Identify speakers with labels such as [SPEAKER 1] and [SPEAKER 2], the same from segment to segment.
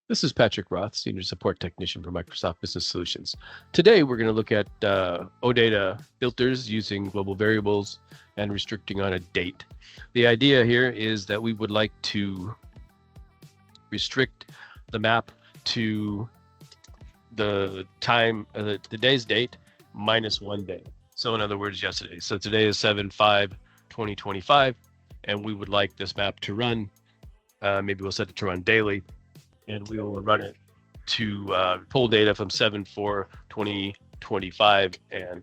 [SPEAKER 1] This is Patrick Roth, Senior Support Technician for Microsoft Business Solutions. Today, we're going to look at OData filters using global variables and restricting on a date. The idea here is that we would like to restrict the map to the time, the day's date minus 1 day. So in other words, yesterday. So today is 7/5/2025, and we would like this map to run. Maybe we'll set it to run daily, and we will run it to pull data from 7/4/2025 and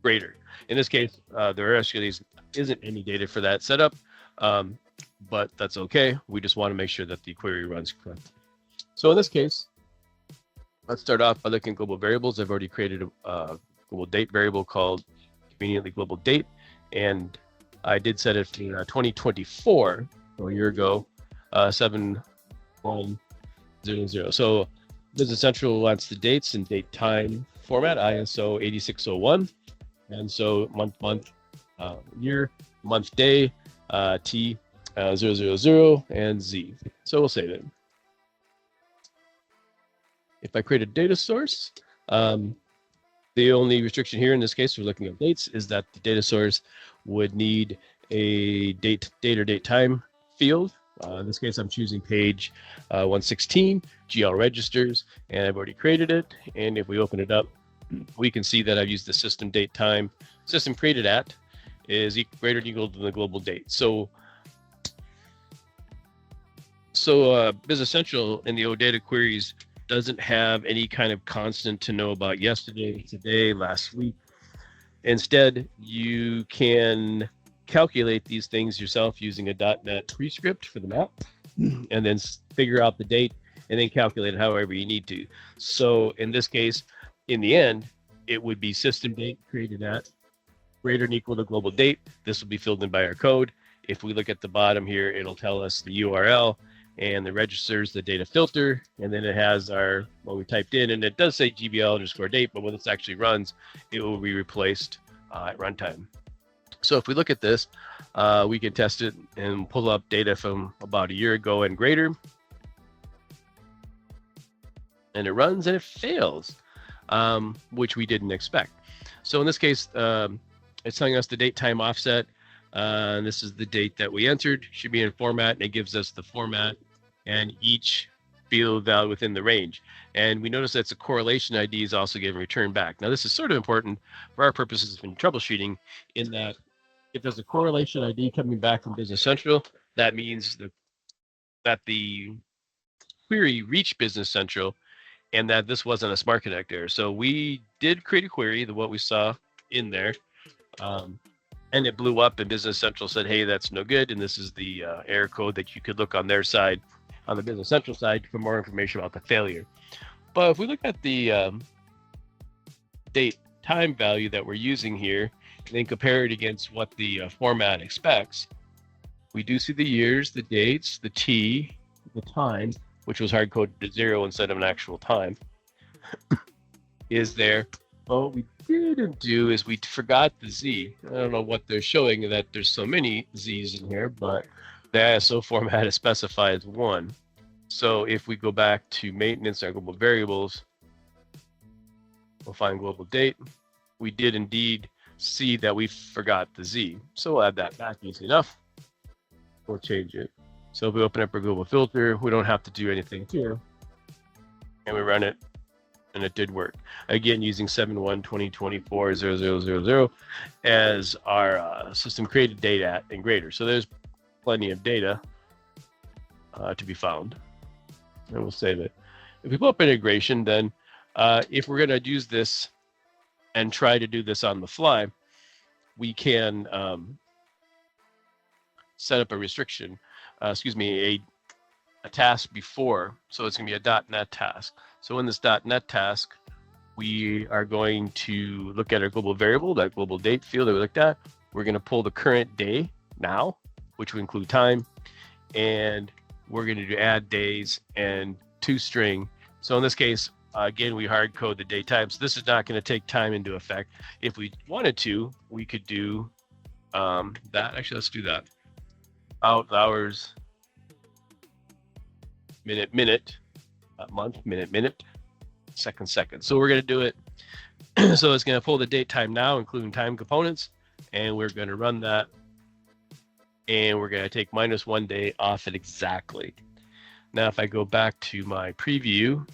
[SPEAKER 1] greater. In this case, there actually isn't any data for that setup, but that's okay. We just want to make sure that the query runs correctly. So in this case, let's start off by looking at global variables. I've already created a global date variable called conveniently global date, and I did set it for 2024, so a year ago, 7/1/00. So Business Central wants the dates in date time format, ISO 8601, and so month, year, month, day, T 000 and Z. So we'll save it. If I create a data source, the only restriction here in this case, we're looking at dates, is that the data source would need a date or date time field. In this case, I'm choosing page 116, GL registers, and I've already created it. And if we open it up, we can see that I've used the system date time. System created at is greater than equal to the global date. So Business Central in the OData queries doesn't have any kind of constant to know about yesterday, today, last week. Instead, you can calculate these things yourself using a .NET prescript for the map, and then figure out the date, and then calculate it however you need to. So in this case, in the end, it would be system date created at greater than equal to global date. This will be filled in by our code. If we look at the bottom here, it'll tell us the URL and the registers, the data filter, and then it has our what we typed in, and it does say GBL_date, but when this actually runs, it will be replaced at runtime. So if we look at this, we can test it and pull up data from about a year ago and greater, and it runs and it fails, which we didn't expect. So in this case, it's telling us the date time offset. And this is the date that we entered, should be in format, and it gives us the format and each field value within the range. And we notice that the correlation ID is also given return back. Now, this is sort of important for our purposes in troubleshooting, in that if there's a correlation ID coming back from Business Central, that means that the query reached Business Central and that this wasn't a smart connect error. So we did create a query, what we saw in there, and it blew up, and Business Central said, hey, that's no good. And this is the error code that you could look on their side, on the Business Central side, for more information about the failure. But if we look at the date time value that we're using here, and then compare it against what the format expects, we do see the years, the dates, the T, the time, which was hard coded to 0 instead of an actual time, is there. Well, what we didn't do is we forgot the Z. I don't know what they're showing, that there's so many Z's in here, but the ISO format is specified as 1. So if we go back to maintenance and global variables, we'll find global date. We did indeed see that we forgot the Z. So we'll add that back easy enough. We'll change it. So if we open up our global filter, we don't have to do anything here. And we run it, and it did work. Again, using 7/1/2024 as our system created data at and greater. So there's plenty of data to be found. And we'll save it. If we pull up integration, then if we're going to use this and try to do this on the fly, we can set up a restriction, a task before. So it's going to be a .NET task. So in this .NET task, we are going to look at our global variable, that global date field that we looked at. We're going to pull the current day now, which will include time, and we're going to add days and toString. So in this case, again, we hard code the date time. So this is not going to take time into effect. If we wanted to, we could do that. Actually, let's do that. Hours, minute, month, minute, second. So we're going to do it. So it's going to pull the date time now, including time components, and we're going to run that. And we're going to take -1 day off it exactly. Now, if I go back to my preview,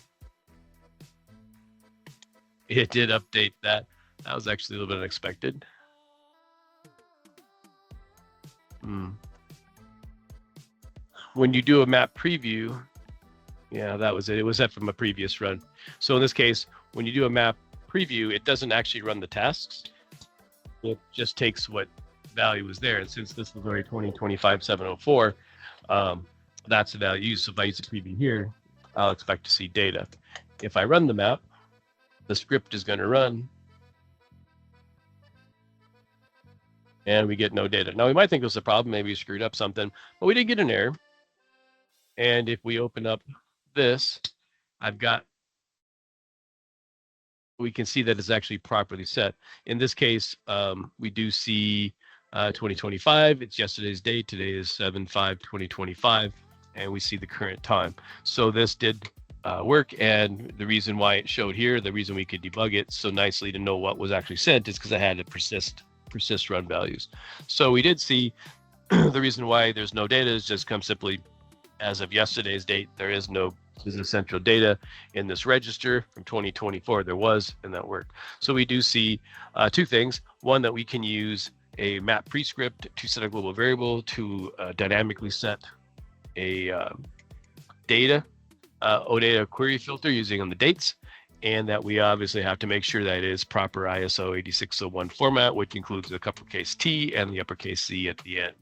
[SPEAKER 1] it did update that. That was actually a little bit unexpected. When you do a map preview, yeah, that was it. It was that from a previous run. So in this case, when you do a map preview, it doesn't actually run the tasks. It just takes what value was there. And since this was already 2025-704, that's the value. So if I use the preview here, I'll expect to see data. If I run the map, the script is going to run, and we get no data. Now, we might think it was a problem. Maybe we screwed up something, but we did get an error. And if we open up this, we can see that it's actually properly set. In this case, we do see 2025. It's yesterday's date. Today is 7/5/2025, and we see the current time. So this did work, and the reason why it showed here, the reason we could debug it so nicely to know what was actually sent is because I had to persist run values. So we did see the reason why there's no data is just come simply as of yesterday's date. There is no Business Central data in this register. From 2024 there was, and that worked. So we do see two things. One, that we can use a map prescript to set a global variable to dynamically set a data OData query filter using on the dates, and that we obviously have to make sure that it is proper ISO 8601 format, which includes the uppercase T and the uppercase C at the end.